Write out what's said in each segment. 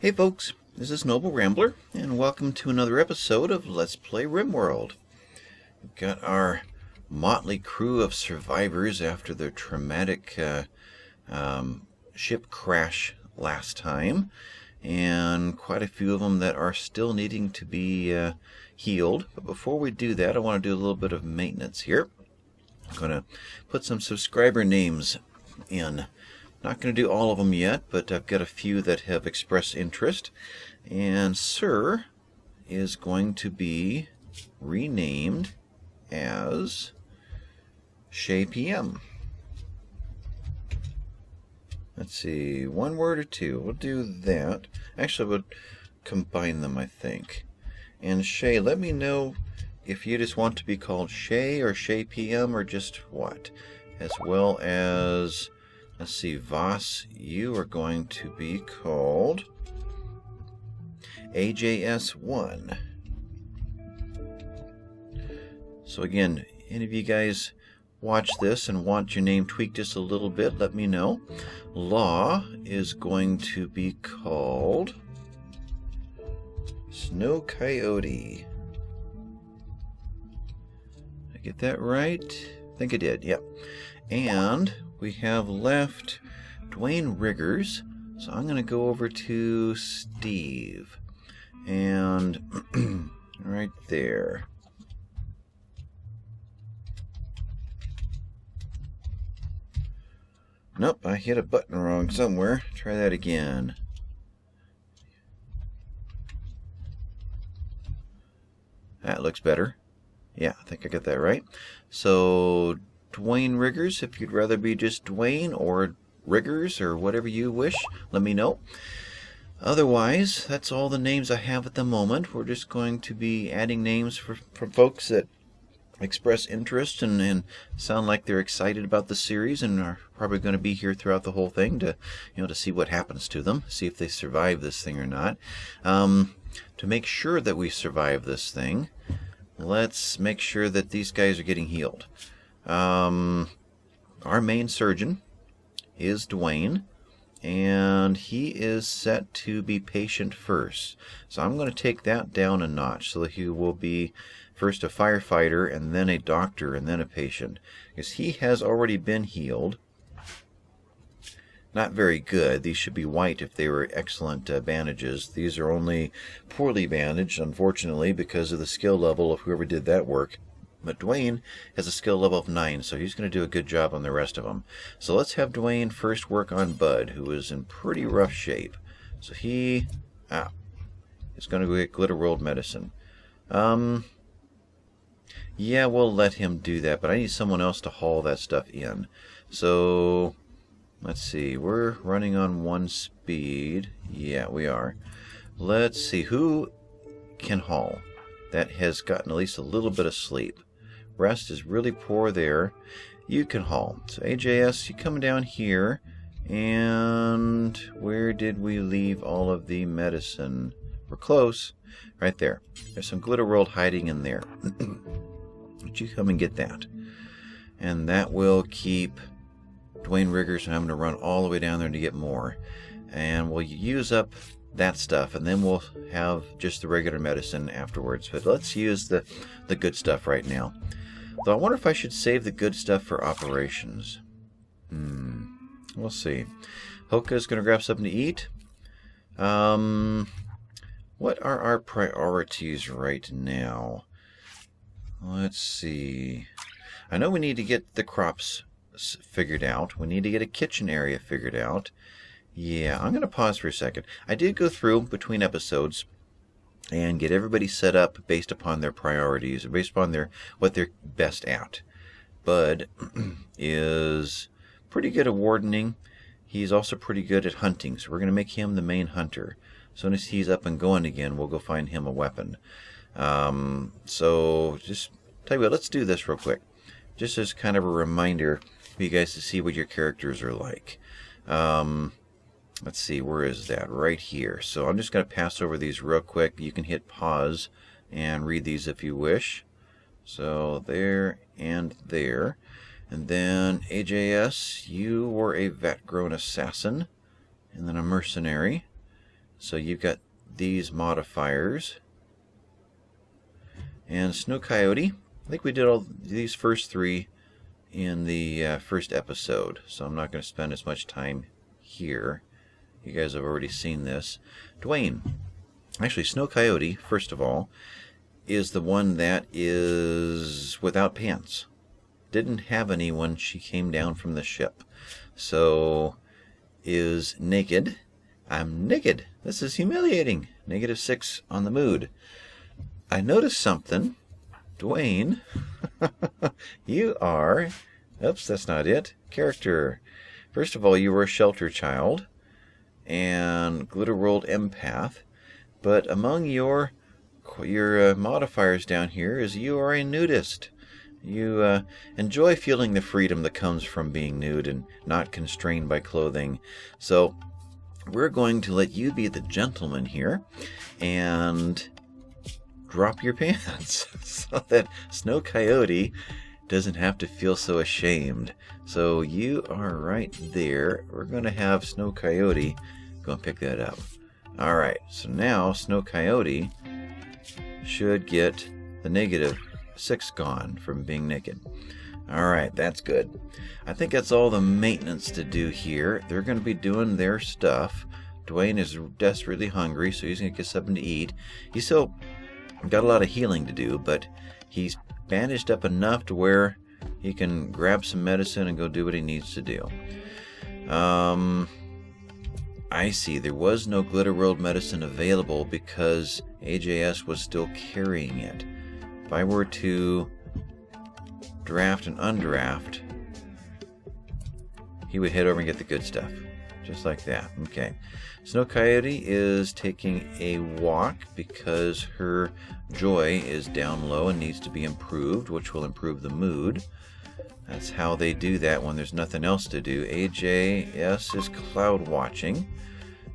Hey folks, this is Noble Rambler, and welcome to another episode of Let's Play RimWorld. We've got our motley crew of survivors after their traumatic ship crash last time, and quite a few of them that are still needing to be healed. But before we do that, I want to do a little bit of maintenance here. I'm going to put some subscriber names in. Not going to do all of them yet, but I've got a few that have expressed interest. And Sir is going to be renamed as Shay PM. Let's see, one word or two. We'll do that. Actually, we'll combine them, I think. And Shay, let me know if you just want to be called Shay or Shay PM or just what. As well as... let's see, Voss, you are going to be called AJS1. So again, any of you guys watch this and want your name tweaked just a little bit, let me know. Law is going to be called Snow Coyote. Did I get that right? I think I did, yep. And we have left Dwayne Riggers, so I'm going to go over to Steve, and right there. Nope, I hit a button wrong somewhere. Try that again. That looks better. Yeah, I think I got that right. So Dwayne Riggers, if you'd rather be just Dwayne or Riggers or whatever you wish, let me know. Otherwise, that's all the names I have at the moment. We're just going to be adding names for folks that express interest and sound like they're excited about the series and are probably going to be here throughout the whole thing to, to see what happens to them, see if they survive this thing or not. To make sure that we survive this thing, let's make sure that these guys are getting healed. Our main surgeon is Dwayne, and he is set to be patient first. So I'm going to take that down a notch so that he will be first a firefighter and then a doctor and then a patient, because he has already been healed. Not very good. These should be white if they were excellent bandages. These are only poorly bandaged, unfortunately, because of the skill level of whoever did that work. But Dwayne has a skill level of 9, so he's going to do a good job on the rest of them. So let's have Dwayne first work on Bud, who is in pretty rough shape. So he is going to go get Glitter World medicine. Yeah, we'll let him do that, but I need someone else to haul that stuff in. So let's see, we're running on 1 speed. Yeah, we are. Let's see, who can haul? That has gotten at least a little bit of sleep. Rest is really poor there. You can haul. So AJS, you come down here, and where did we leave all of the medicine? We're close. Right there. There's some Glitter World hiding in there. Would you come and get that? And that will keep Dwayne Riggers from having to run all the way down there to get more. And we'll use up that stuff, and then we'll have just the regular medicine afterwards. But let's use the good stuff right now. Though I wonder if I should save the good stuff for operations. We'll see. Hoka's going to grab something to eat. What are our priorities right now? Let's see. I know we need to get the crops figured out. We need to get a kitchen area figured out. Yeah, I'm going to pause for a second. I did go through between episodes and get everybody set up based upon their priorities, based upon what they're best at. Bud is pretty good at wardening. He's also pretty good at hunting, so we're going to make him the main hunter. As soon as he's up and going again, we'll go find him a weapon. So just tell you what, let's do this real quick. Just as kind of a reminder for you guys to see what your characters are like. Let's see, where is that? Right here. So I'm just going to pass over these real quick. You can hit pause and read these if you wish. So there and there. And then AJS, you were a vet-grown assassin, and then a mercenary. So you've got these modifiers. And Snow Coyote, I think we did all these first 3 in the first episode, so I'm not going to spend as much time here. You guys have already seen this. Dwayne, actually Snow Coyote, first of all, is the one that is without pants. Didn't have any when she came down from the ship. So is naked. I'm naked. This is humiliating. -6 on the mood. I noticed something. Dwayne, you are... Oops, that's not it. Character. First of all, you were a shelter child and Glitter World empath. But among your modifiers down here is you are a nudist. You enjoy feeling the freedom that comes from being nude and not constrained by clothing. So we're going to let you be the gentleman here and drop your pants so that Snow Coyote doesn't have to feel so ashamed. So you are right there. We're going to have Snow Coyote go and pick that up. Alright, so now Snow Coyote should get the -6 gone from being naked. Alright, that's good. I think that's all the maintenance to do here. They're going to be doing their stuff. Dwayne is desperately hungry, so he's going to get something to eat. He's still got a lot of healing to do, but he's bandaged up enough to where he can grab some medicine and go do what he needs to do. I see. There was no Glitter World medicine available because AJS was still carrying it. If I were to draft and undraft, he would head over and get the good stuff. Just like that. Okay. Snow Coyote is taking a walk because her joy is down low and needs to be improved, which will improve the mood. That's how they do that when there's nothing else to do. AJS is cloud watching,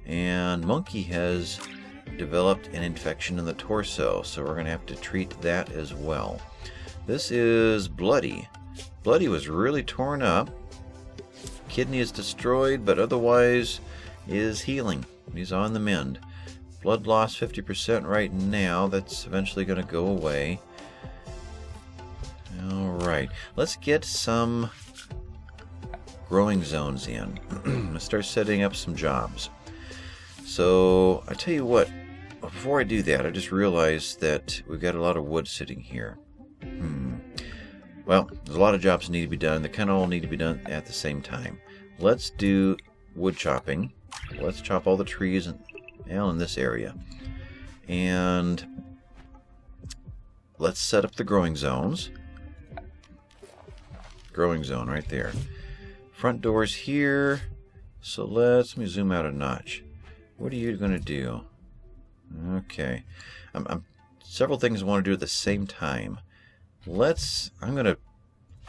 and Monkey has developed an infection in the torso, so we're going to have to treat that as well. This is Bloody. Bloody was really torn up. Kidney is destroyed, but otherwise is healing. He's on the mend. Blood loss 50% right now. That's eventually going to go away. Alright, let's get some growing zones in. Let's start setting up some jobs. So, I tell you what, before I do that, I just realized that we've got a lot of wood sitting here. Well, there's a lot of jobs that need to be done. They kind of all need to be done at the same time. Let's do wood chopping. Let's chop all the trees in this area. And let's set up the growing zones. Growing zone right there. Front doors here. So let me zoom out a notch. What are you going to do? Okay. Several things I want to do at the same time. I'm going to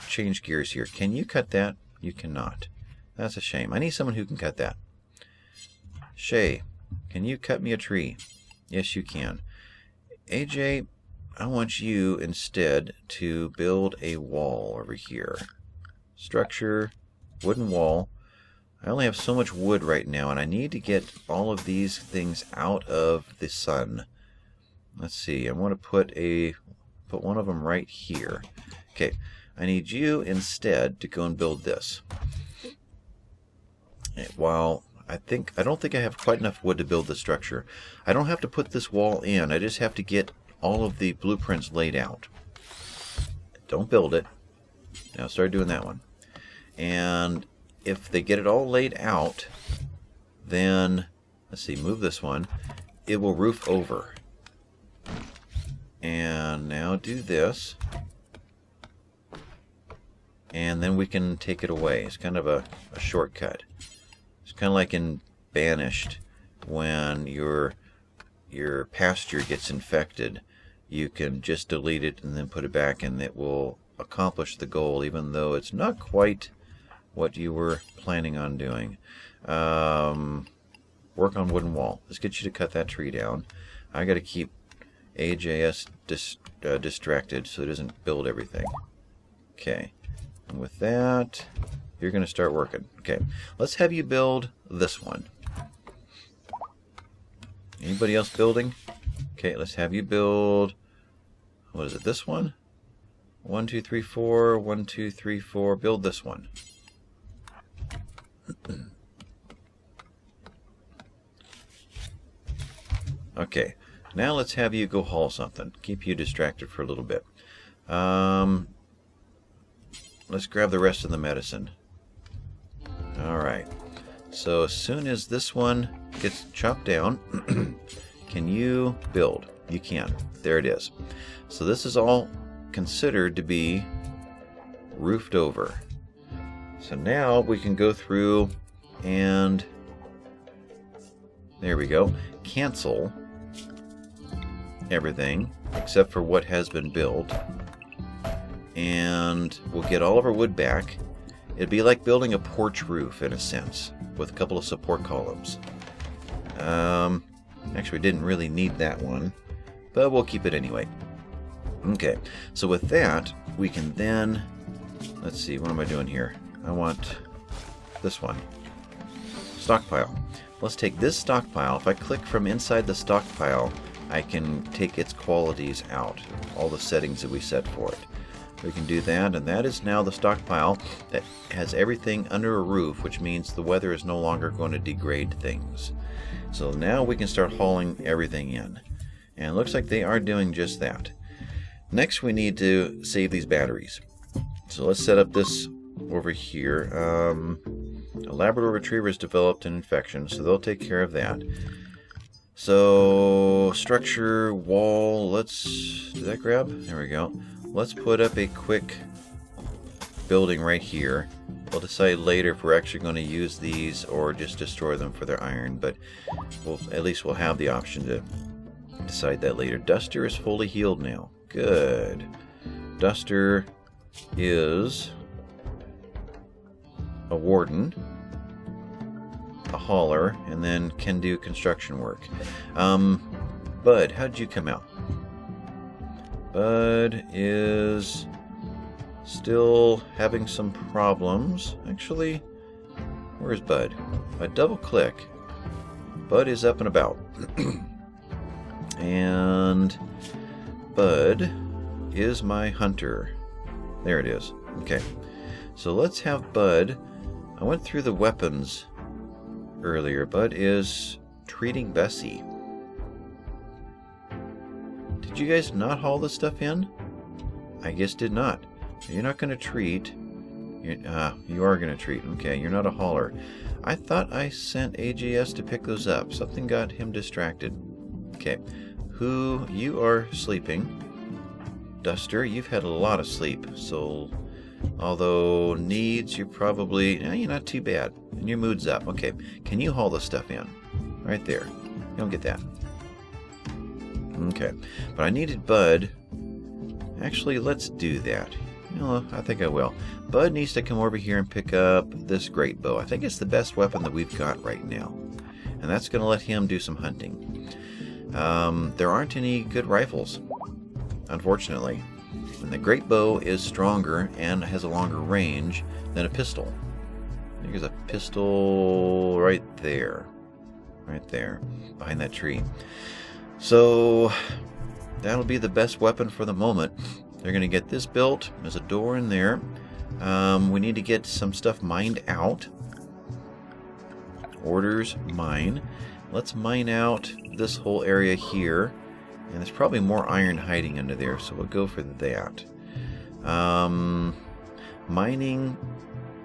change gears here. Can you cut that? You cannot. That's a shame. I need someone who can cut that. Shay, can you cut me a tree? Yes, you can. AJ, I want you instead to build a wall over here. Structure, wooden wall. I only have so much wood right now, and I need to get all of these things out of the sun. Let's see. I want to put one of them right here. Okay. I need you instead to go and build this. While I don't think I have quite enough wood to build the structure. I don't have to put this wall in. I just have to get all of the blueprints laid out. Don't build it. Now start doing that one. And if they get it all laid out, then let's see, move this one. It will roof over. And now do this. And then we can take it away. It's kind of a shortcut. It's kind of like in Banished, when your pasture gets infected, you can just delete it and then put it back, and it will accomplish the goal, even though it's not quite what you were planning on doing. Work on wooden wall. Let's get you to cut that tree down. I got to keep AJS distracted so it doesn't build everything. Okay. And with that, you're going to start working. Okay. Let's have you build this one. Anybody else building? Okay, let's have you build. What is it? This one? 1, 2, 3, 4. 1, 2, 3, 4. Build this one. Okay, now let's have you go haul something. Keep you distracted for a little bit. Let's grab the rest of the medicine. Alright, so as soon as this one gets chopped down, can you build? You can. There it is. So this is all considered to be roofed over. So now we can go through and there we go. Cancel everything except for what has been built. And we'll get all of our wood back. It'd be like building a porch roof in a sense with a couple of support columns. Actually, we didn't really need that one, but we'll keep it anyway. Okay, so with that, we can then, let's see, what am I doing here? I want this one. Stockpile. Let's take this stockpile. If I click from inside the stockpile, I can take its qualities out, all the settings that we set for it. We can do that, and that is now the stockpile that has everything under a roof, which means the weather is no longer going to degrade things. So now we can start hauling everything in. And it looks like they are doing just that. Next we need to save these batteries. So let's set up this over here. A Labrador Retriever has developed an infection, so they'll take care of that. So structure, wall, let's, did that grab? There we go. Let's put up a quick building right here. We'll decide later if we're actually going to use these or just destroy them for their iron, but at least we'll have the option to decide that later. Duster is fully healed now. Good. Duster is a warden, a hauler, and then can do construction work. Bud, how'd you come out? Bud is still having some problems. Actually, where's Bud? If I double click, Bud is up and about. And Bud is my hunter. There it is. Okay. So let's have Bud. I went through the weapons earlier. Bud is treating Bessie. Did you guys not haul this stuff in? I guess did not. You're not going to treat. You are going to treat. Okay, you're not a hauler. I thought I sent AGS to pick those up. Something got him distracted. Okay. You are sleeping. Duster, you've had a lot of sleep. So, although needs, you're probably, you're not too bad. And your mood's up. Okay. Can you haul this stuff in? Right there. You don't get that. Okay, but I needed Bud. Actually, let's do that. I think I will. Bud needs to come over here and pick up this great bow. I think it's the best weapon that we've got right now. And that's going to let him do some hunting. There aren't any good rifles, unfortunately. And the great bow is stronger and has a longer range than a pistol. There's a pistol right there. Right there, behind that tree. So that'll be the best weapon for the moment. They're going to get this built. There's a door in there. We need to get some stuff mined out. Orders, mine. Let's mine out this whole area here. And there's probably more iron hiding under there, so we'll go for that. Mining,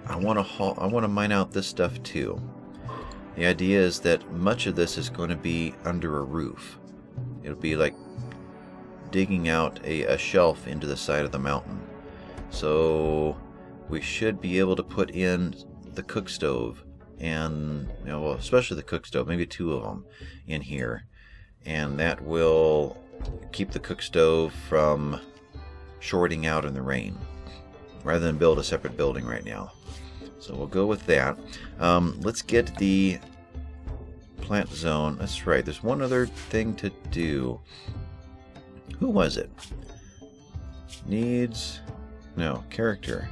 I want to mine out this stuff too. The idea is that much of this is going to be under a roof. It'll be like digging out a shelf into the side of the mountain. So we should be able to put in the cook stove and, well, especially the cook stove, maybe 2 of them in here. And that will keep the cook stove from shorting out in the rain, rather than build a separate building right now. So we'll go with that. Let's get the plant zone. That's right. There's one other thing to do. Who was it? Needs... No, character.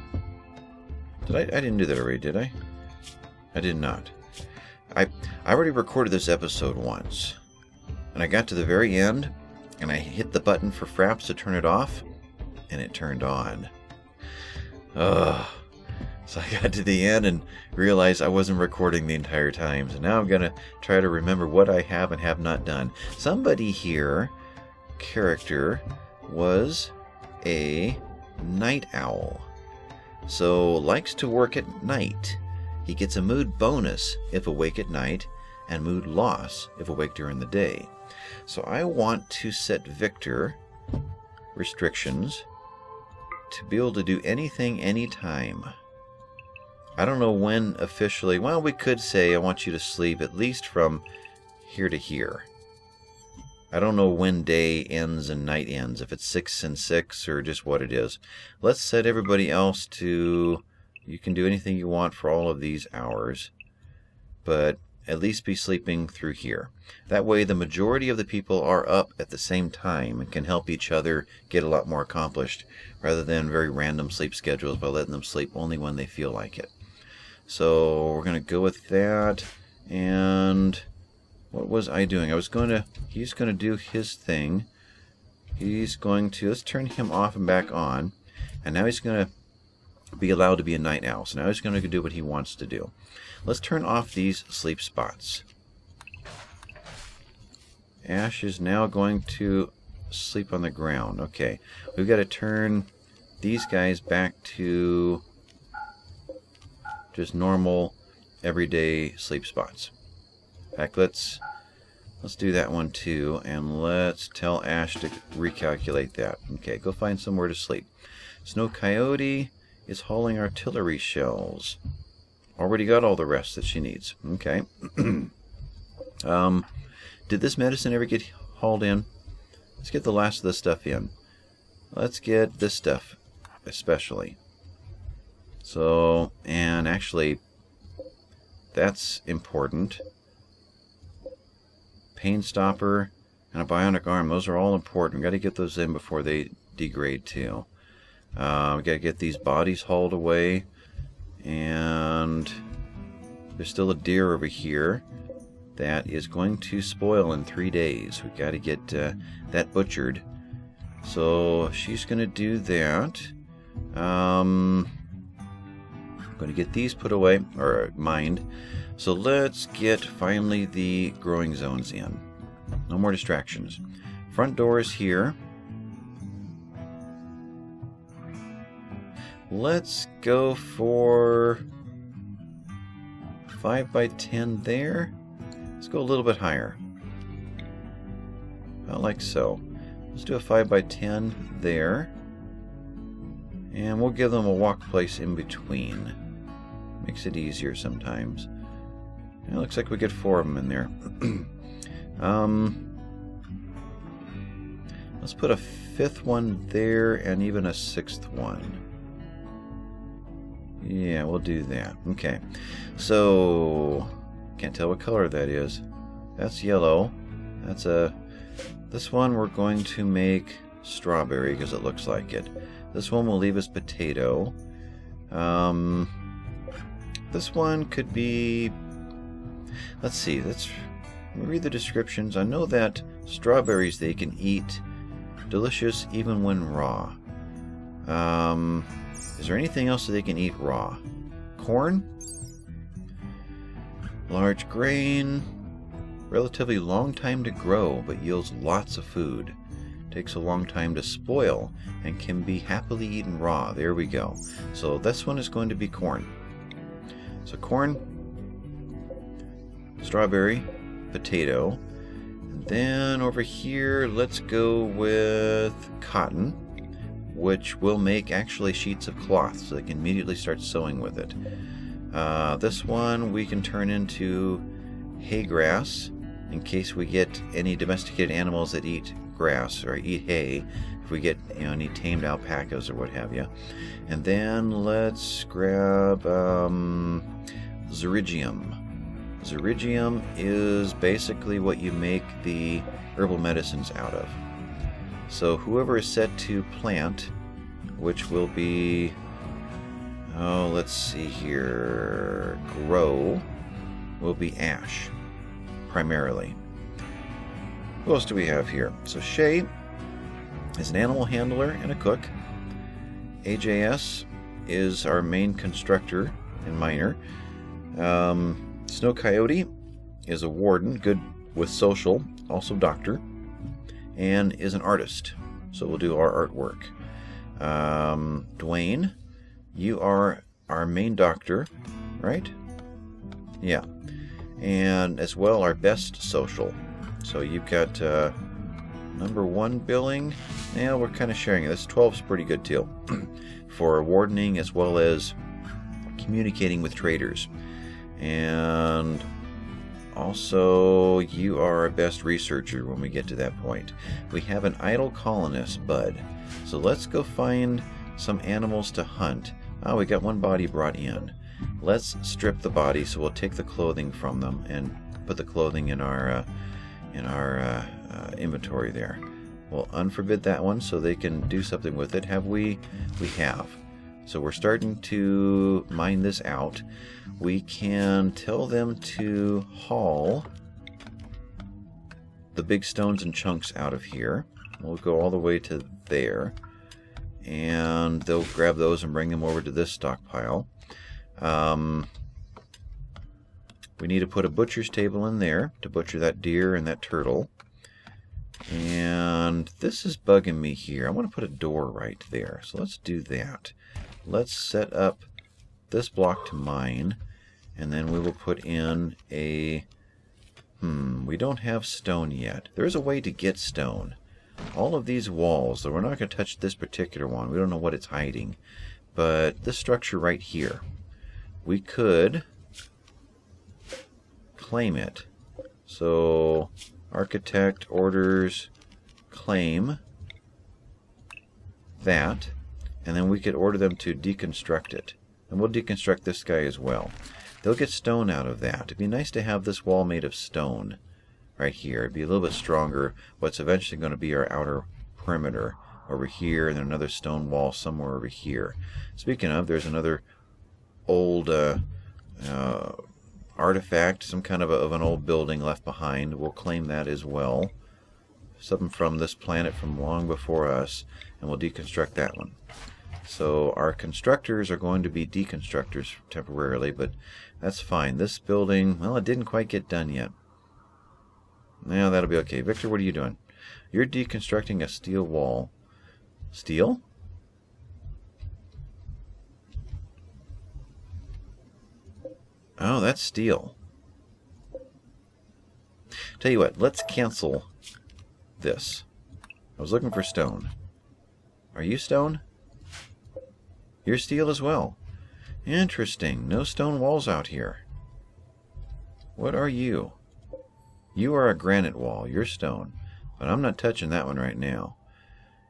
I didn't do that already, did I? I did not. I already recorded this episode once. And I got to the very end, and I hit the button for Fraps to turn it off, and it turned on. Ugh. So I got to the end and realized I wasn't recording the entire time. So now I'm going to try to remember what I have and have not done. Somebody here, character, was a night owl. So likes to work at night. He gets a mood bonus if awake at night, and mood loss if awake during the day. So I want to set Victor restrictions to be able to do anything anytime. I don't know when officially. Well, we could say I want you to sleep at least from here to here. I don't know when day ends and night ends, if it's 6 and 6 or just what it is. Let's set everybody else to, you can do anything you want for all of these hours, but at least be sleeping through here. That way the majority of the people are up at the same time and can help each other get a lot more accomplished, rather than very random sleep schedules by letting them sleep only when they feel like it. So we're going to go with that. And what was I doing? He's going to do his thing. Let's turn him off and back on. And now he's going to be allowed to be a night owl. So now he's going to do what he wants to do. Let's turn off these sleep spots. Ash is now going to sleep on the ground. Okay, we've got to turn these guys back to just normal, everyday sleep spots. In fact, let's do that one too, and let's tell Ash to recalculate that. Okay, go find somewhere to sleep. Snow Coyote is hauling artillery shells. Already got all the rest that she needs. Okay. Did this medicine ever get hauled in? Let's get the last of this stuff in. Let's get this stuff especially. So, and actually, that's important. Pain Stopper and a bionic arm. Those are all important. We've got to get those in before they degrade too. We've got to get these bodies hauled away. And there's still a deer over here that is going to spoil in 3 days. We've got to get that butchered. So she's going to do that. I'm going to get these put away, or mined. So let's get finally the growing zones in. No more distractions. Front door is here. Let's go for 5 by 10 there. Let's go a little bit higher. About like so. Let's do a 5 by 10 there. And we'll give them a walk place in between. Makes it easier sometimes. It looks like we get 4 of them in there. Let's put a 5th one there and even a 6th one. Yeah, we'll do that. Okay. So, can't tell what color that is. That's yellow. That's this one we're going to make strawberry because it looks like it. This one will leave as potato. This one could be... Let's see. Let's read the descriptions. I know that strawberries they can eat delicious even when raw. Is there anything else that they can eat raw? Corn? Large grain. Relatively long time to grow, but yields lots of food. Takes a long time to spoil and can be happily eaten raw. There we go. So this one is going to be corn. So corn, strawberry, potato. And then over here, let's go with cotton, which will make actually sheets of cloth, so they can immediately start sewing with it. This one we can turn into hay grass in case we get any domesticated animals that eat grass or eat hay. If we get any tamed alpacas or what have you. And then let's grab Zerigium. Zerigium is basically what you make the herbal medicines out of. So whoever is set to plant, which will be, let's see here, grow, will be Ash, primarily. Who else do we have here? So Shay is an animal handler and a cook. AJS is our main constructor and miner. Snow Coyote is a warden, good with social, also doctor, and is an artist. So we'll do our artwork. Dwayne, you are our main doctor, right? Yeah. And as well our best social. So you've got number 1 billing. Yeah, we're kind of sharing it. This 12 is pretty good too. For wardening as well as communicating with traders. And also you are our best researcher when we get to that point. We have an idle colonist, Bud. So let's go find some animals to hunt. Oh, we got one body brought in. Let's strip the body, so we'll take the clothing from them and put the clothing in our inventory there. We'll unforbid that one so they can do something with it. Have we? We have. So we're starting to mine this out. We can tell them to haul the big stones and chunks out of here. We'll go all the way to there. And they'll grab those and bring them over to this stockpile. We need to put a butcher's table in there to butcher that deer and that turtle. And this is bugging me here. I want to put a door right there. So let's do that. Let's set up this block to mine. And then we will put in a... we don't have stone yet. There is a way to get stone. All of these walls, though we're not going to touch this particular one. We don't know what it's hiding. But this structure right here, we could claim it. So architect orders claim that, and then we could order them to deconstruct it. And we'll deconstruct this guy as well. They'll get stone out of that. It'd be nice to have this wall made of stone right here. It'd be a little bit stronger. What's eventually going to be our outer perimeter over here, and then another stone wall somewhere over here. Speaking of, there's another old artifact, some kind of an old building left behind. We'll claim that as well. Something from this planet from long before us, and we'll deconstruct that one. So our constructors are going to be deconstructors temporarily, but that's fine. This building, well, it didn't quite get done yet. Now that'll be okay. Victor, what are you doing? You're deconstructing a steel wall. Steel? Oh, that's steel. Tell you what, let's cancel this. I was looking for stone. Are you stone? You're steel as well. Interesting. No stone walls out here. What are you? You are a granite wall. You're stone. But I'm not touching that one right now.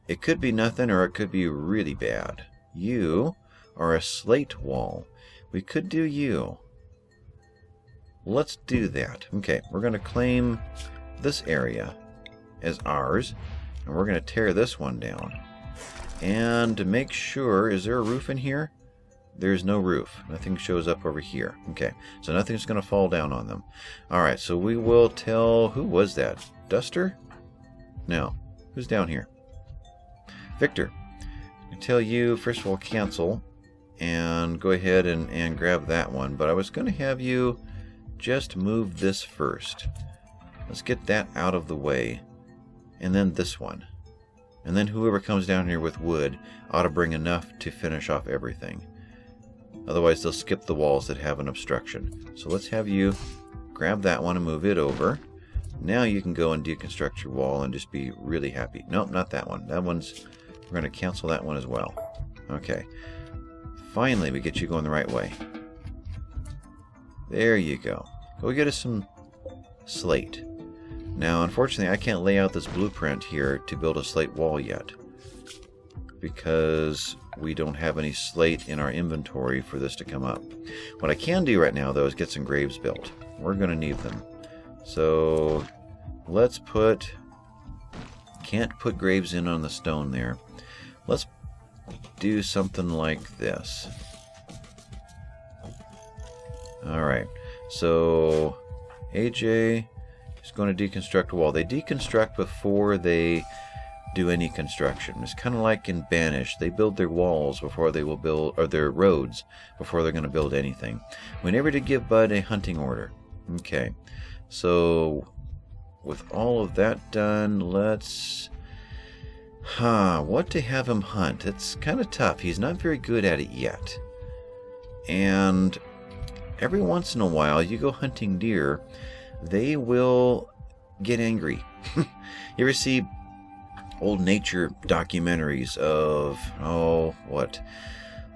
It could be nothing or it could be really bad. You are a slate wall. We could do you. Let's do that. Okay, we're going to claim this area as ours. And we're going to tear this one down. And to make sure, is there a roof in here? There's no roof. Nothing shows up over here. Okay, so nothing's going to fall down on them. Alright, so we will tell... Who was that? Duster? No. Who's down here? Victor. I tell you, first of all, cancel. And go ahead and grab that one. But I was going to have you just move this first. Let's get that out of the way. And then this one. And then whoever comes down here with wood ought to bring enough to finish off everything. Otherwise they'll skip the walls that have an obstruction. So let's have you grab that one and move it over. Now you can go and deconstruct your wall and just be really happy. Nope, not that one. That one's... We're going to cancel that one as well. Okay. Finally we get you going the right way. There you go. Go get us some slate. Now, unfortunately, I can't lay out this blueprint here to build a slate wall yet, because we don't have any slate in our inventory for this to come up. What I can do right now, though, is get some graves built. We're going to need them. So, let's put... Can't put graves in on the stone there. Let's do something like this. Alright, so AJ... He's going to deconstruct a wall. They deconstruct before they do any construction. It's kind of like in Banished. They build their walls before they will build, or their roads before they're going to build anything. We never did give Bud a hunting order. Okay, so with all of that done, let's... what to have him hunt? It's kind of tough. He's not very good at it yet. And every once in a while, you go hunting deer, they will get angry. You ever see old nature documentaries of,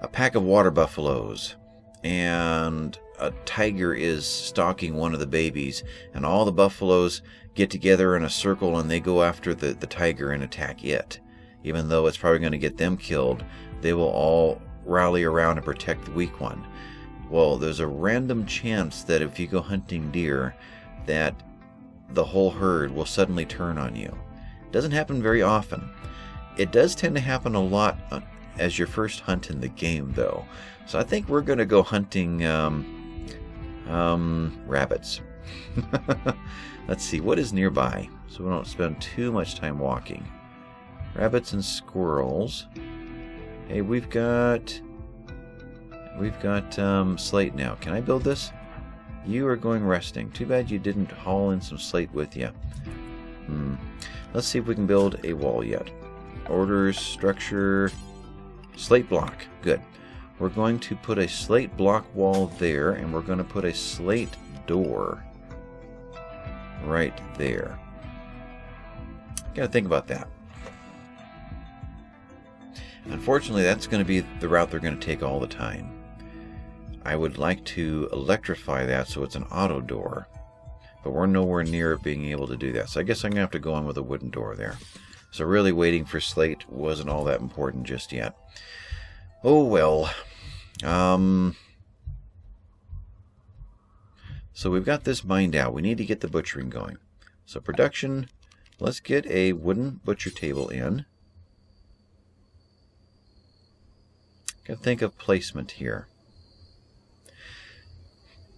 a pack of water buffaloes, and a tiger is stalking one of the babies, and all the buffaloes get together in a circle and they go after the tiger and attack it. Even though it's probably going to get them killed, they will all rally around and protect the weak one. Well, there's a random chance that if you go hunting deer, that the whole herd will suddenly turn on you. It doesn't happen very often. It does tend to happen a lot as your first hunt in the game, though. So I think we're going to go hunting rabbits. Let's see, what is nearby, so we don't spend too much time walking. Rabbits and squirrels. Hey, we've got slate now. Can I build this? You are going resting. Too bad you didn't haul in some slate with you. Let's see if we can build a wall yet. Orders, structure, slate block. Good. We're going to put a slate block wall there, and we're going to put a slate door right there. Gotta think about that. Unfortunately, that's going to be the route they're going to take all the time. I would like to electrify that so it's an auto door, but we're nowhere near being able to do that. So I guess I'm going to have to go in with a wooden door there. So really waiting for slate wasn't all that important just yet. Oh well. So we've got this mined out. We need to get the butchering going. So production, let's get a wooden butcher table in. Gotta think of placement here.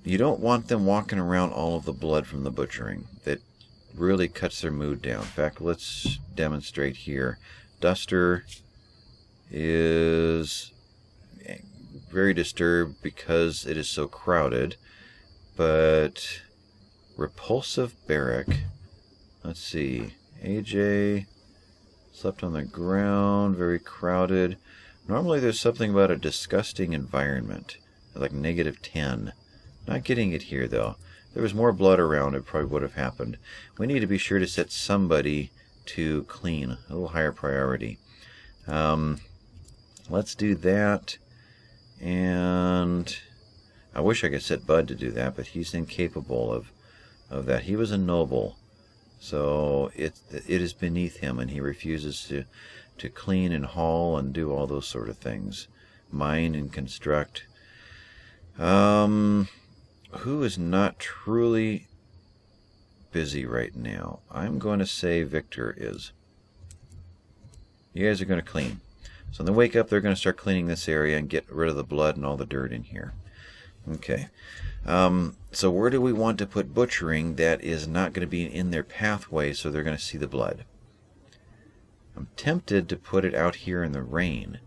You don't want them walking around all of the blood from the butchering. That really cuts their mood down. In fact, let's demonstrate here. Duster is very disturbed because it is so crowded. But repulsive barrack. Let's see. AJ slept on the ground, very crowded. Normally there's something about a disgusting environment, like -10. Not getting it here though. If there was more blood around, it probably would have happened. We need to be sure to set somebody to clean, a little higher priority. Let's do that. And I wish I could set Bud to do that, but he's incapable of that. He was a noble, so it is beneath him, and he refuses to clean and haul and do all those sort of things. Mine and construct. Who is not truly busy right now? I'm going to say Victor is. You guys are going to clean. So when they wake up, they're going to start cleaning this area and get rid of the blood and all the dirt in here. Okay. So where do we want to put butchering that is not going to be in their pathway so they're going to see the blood? I'm tempted to put it out here in the rain.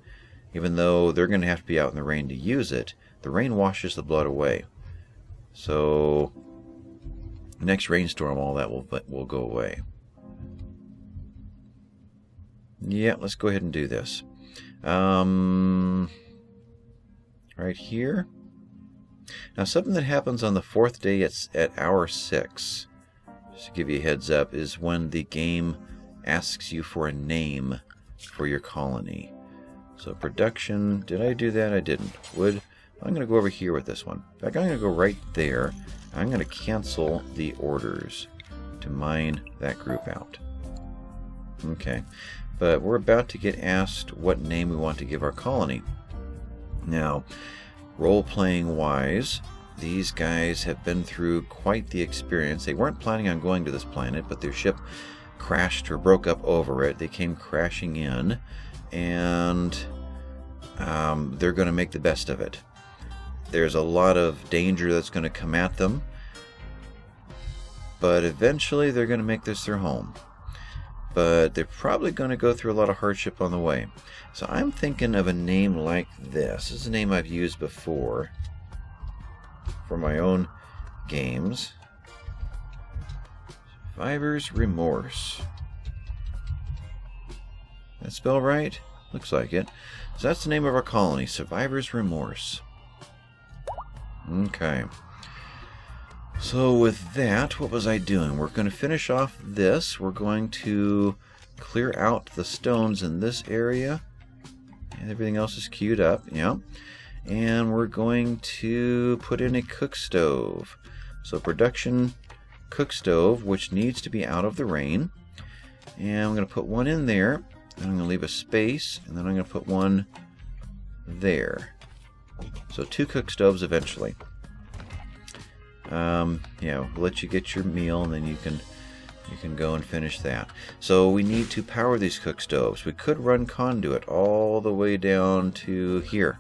Even though they're going to have to be out in the rain to use it, the rain washes the blood away. So next rainstorm, all that will go away. Yeah, let's go ahead and do this. Right here. Now something that happens on the 4th day at hour 6, just to give you a heads up, is when the game asks you for a name for your colony. So production, did I do that? I didn't. Wood, I'm going to go over here with this one. In fact, I'm going to go right there. I'm going to cancel the orders to mine that group out. Okay, but we're about to get asked what name we want to give our colony. Now, role-playing wise, these guys have been through quite the experience. They weren't planning on going to this planet, but their ship crashed or broke up over it. They came crashing in, and they're going to make the best of it. There's a lot of danger that's going to come at them, but eventually they're going to make this their home. But they're probably going to go through a lot of hardship on the way. So I'm thinking of a name like this. This is a name I've used before for my own games. Survivor's Remorse. That spell right? Looks like it. So that's the name of our colony, Survivor's Remorse. Okay. So with that, what was I doing? We're going to finish off this. We're going to clear out the stones in this area. And everything else is queued up. Yeah. And we're going to put in a cook stove. So production cook stove, which needs to be out of the rain. And I'm going to put one in there. And I'm going to leave a space. And then I'm going to put one there. So 2 cook stoves eventually. Yeah, we'll let you get your meal, and then you can go and finish that. So we need to power these cook stoves. We could run conduit all the way down to here,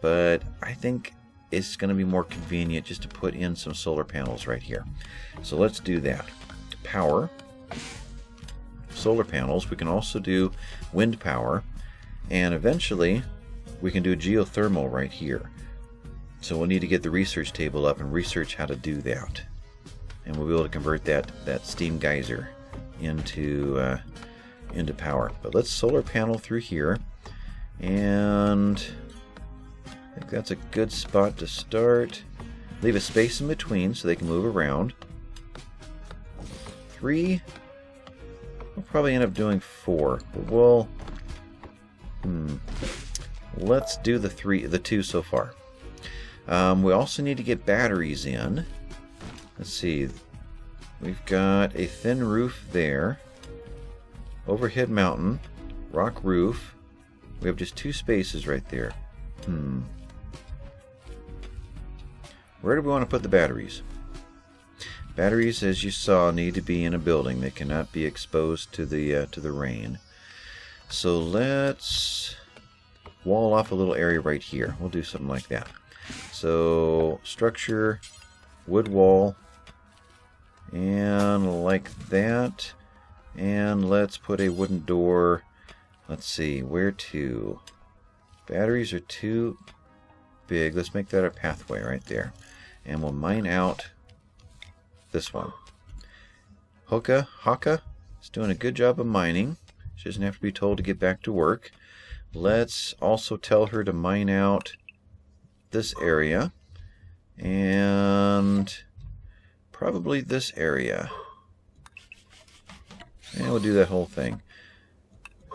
but I think it's going to be more convenient just to put in some solar panels right here. So let's do that. Power solar panels. We can also do wind power, and eventually we can do geothermal right here. So we'll need to get the research table up and research how to do that. And we'll be able to convert that steam geyser into power. But let's solar panel through here. And I think that's a good spot to start. Leave a space in between so they can move around. 3. We'll probably end up doing 4. But we'll... Let's do the 2 so far. We also need to get batteries in. Let's see. We've got a thin roof there. Overhead mountain. Rock roof. We have just 2 spaces right there. Where do we want to put the batteries? Batteries, as you saw, need to be in a building. They cannot be exposed to the rain. So let's wall off a little area right here. We'll do something like that. So structure, wood wall, and like that. And let's put a wooden door. Let's see, where to? Batteries are too big. Let's make that a pathway right there. And we'll mine out this one. Haka is doing a good job of mining. She doesn't have to be told to get back to work. Let's also tell her to mine out this area and probably this area. And we'll do that whole thing.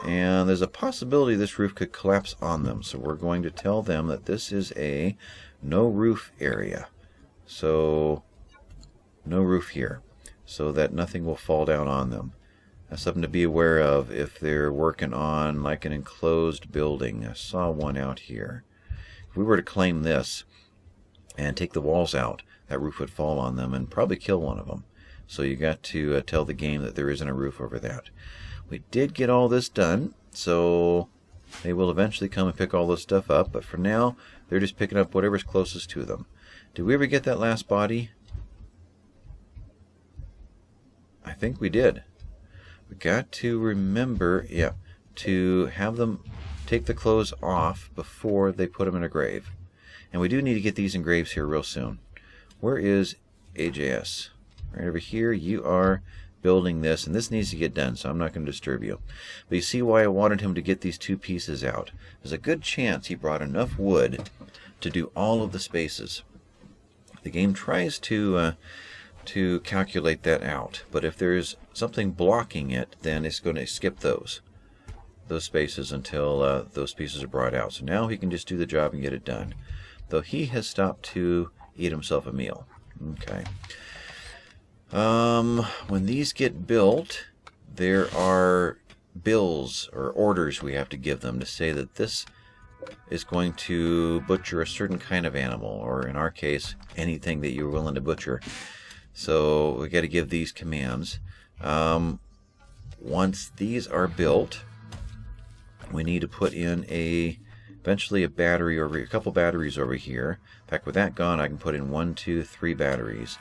And there's a possibility this roof could collapse on them. So we're going to tell them that this is a no roof area. So no roof here. So that nothing will fall down on them. That's something to be aware of if they're working on like an enclosed building. I saw one out here. If we were to claim this and take the walls out, that roof would fall on them and probably kill one of them. So you got to tell the game that there isn't a roof over that. We did get all this done, so they will eventually come and pick all this stuff up. But for now, they're just picking up whatever's closest to them. Did we ever get that last body? I think we did. We got to remember, to have them take the clothes off before they put them in a grave. And we do need to get these in graves here real soon. Where is AJS? Right over here. You are building this, and this needs to get done, so I'm not going to disturb you. But you see why I wanted him to get these 2 pieces out. There's a good chance he brought enough wood to do all of the spaces. The game tries to calculate that out, but if there's something blocking it, then it's going to skip those spaces until those pieces are brought out. So now he can just do the job and get it done, though he has stopped to eat himself a meal. Okay. When these get built, there are bills or orders we have to give them to say that this is going to butcher a certain kind of animal, or in our case, anything that you're willing to butcher. So we got to give these commands. Once these are built, we need to put in eventually a battery over, a couple batteries over here. In fact, with that gone, I can put in 1, 2, 3 batteries.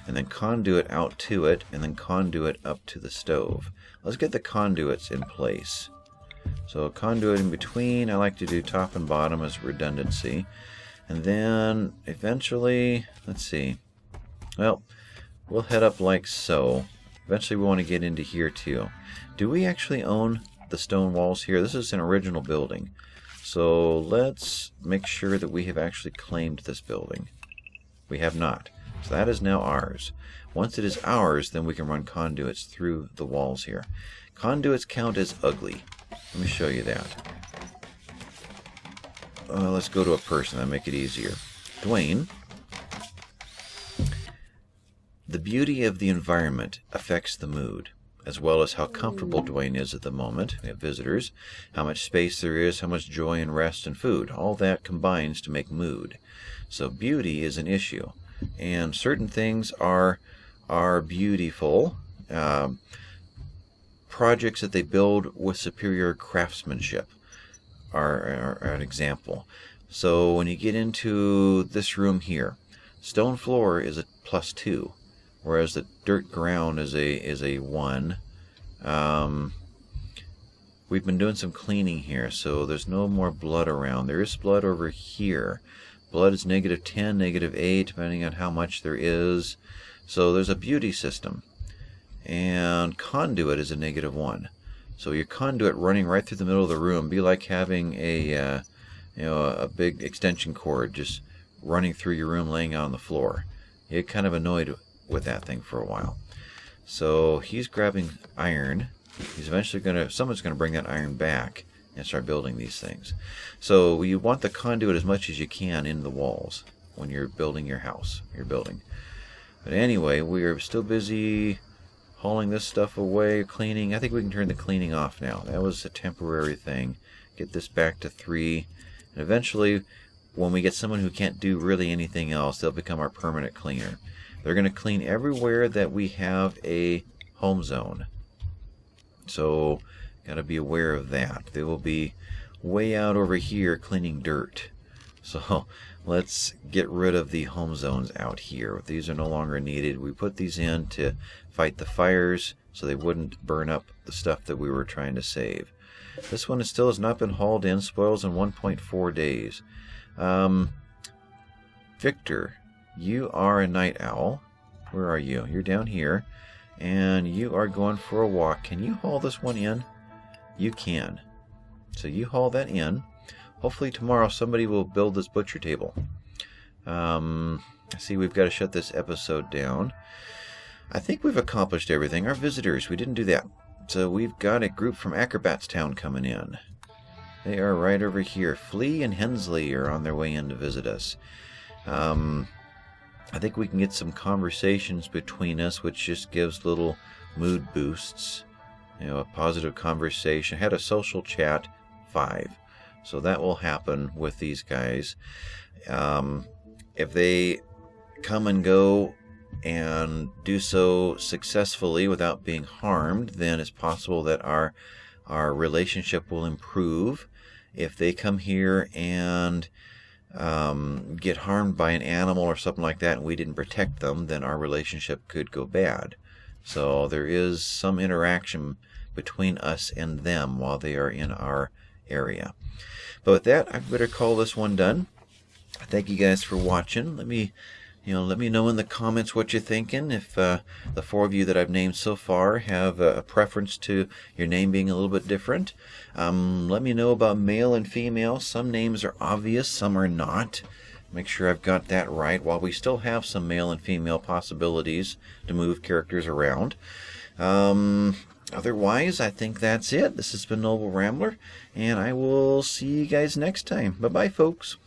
and then conduit out to it, and then conduit up to the stove. Let's get the conduits in place. So conduit in between, I like to do top and bottom as redundancy. And then eventually, let's see, well, we'll head up like so. Eventually we want to get into here too. Do we actually own the stone walls here? This is an original building. So let's make sure that we have actually claimed this building. We have not. So that is now ours. Once it is ours, then we can run conduits through the walls here. Conduits count as ugly. Let me show you that. Let's go to a person. That'll make it easier. Dwayne. The beauty of the environment affects the mood, as well as how comfortable Dwayne is at the moment. We have visitors, how much space there is, how much joy and rest and food. All that combines to make mood. So beauty is an issue. And certain things are beautiful. Projects that they build with superior craftsmanship are an example. So when you get into this room here, stone floor is a +2, whereas the dirt ground is a 1. We've been doing some cleaning here, so there's no more blood around. There is blood over here. Blood is -10, -8, depending on how much there is. So there's a beauty system. And conduit is a -1. So your conduit running right through the middle of the room be like having a big extension cord just running through your room, laying out on the floor. You get kind of annoyed with that thing for a while. So he's grabbing iron. He's eventually someone's gonna bring that iron back and start building these things. So you want the conduit as much as you can in the walls when you're building your house, your building. But anyway, we are still busy hauling this stuff away, cleaning. I think we can turn the cleaning off now. That was a temporary thing. Get this back to 3. And eventually, when we get someone who can't do really anything else, they'll become our permanent cleaner. They're going to clean everywhere that we have a home zone. So, got to be aware of that. They will be way out over here cleaning dirt. So, let's get rid of the home zones out here. These are no longer needed. We put these in to fight the fires so they wouldn't burn up the stuff that we were trying to save. This one still has not been hauled in. Spoils in 1.4 days. Victor, you are a night owl. Where are you? You're down here. And you are going for a walk. Can you haul this one in? You can. So you haul that in. Hopefully tomorrow somebody will build this butcher table. I see we've got to shut this episode down. I think we've accomplished everything. Our visitors, we didn't do that. So we've got a group from Acrobatstown coming in. They are right over here. Flea and Hensley are on their way in to visit us. I think we can get some conversations between us, which just gives little mood boosts. You know, a positive conversation. Had a social chat 5. So that will happen with these guys. If they come and go and do so successfully without being harmed, then it's possible that our relationship will improve. If they come here and get harmed by an animal or something like that and we didn't protect them, then our relationship could go bad. So there is some interaction between us and them while they are in our area. But with that, I better call this one done. Thank you guys for watching. Let me know in the comments what you're thinking. If the 4 of you that I've named so far have a preference to your name being a little bit different. Let me know about male and female. Some names are obvious, some are not. Make sure I've got that right, while we still have some male and female possibilities to move characters around. Otherwise, I think that's it. This has been Noble Rambler, and I will see you guys next time. Bye-bye, folks.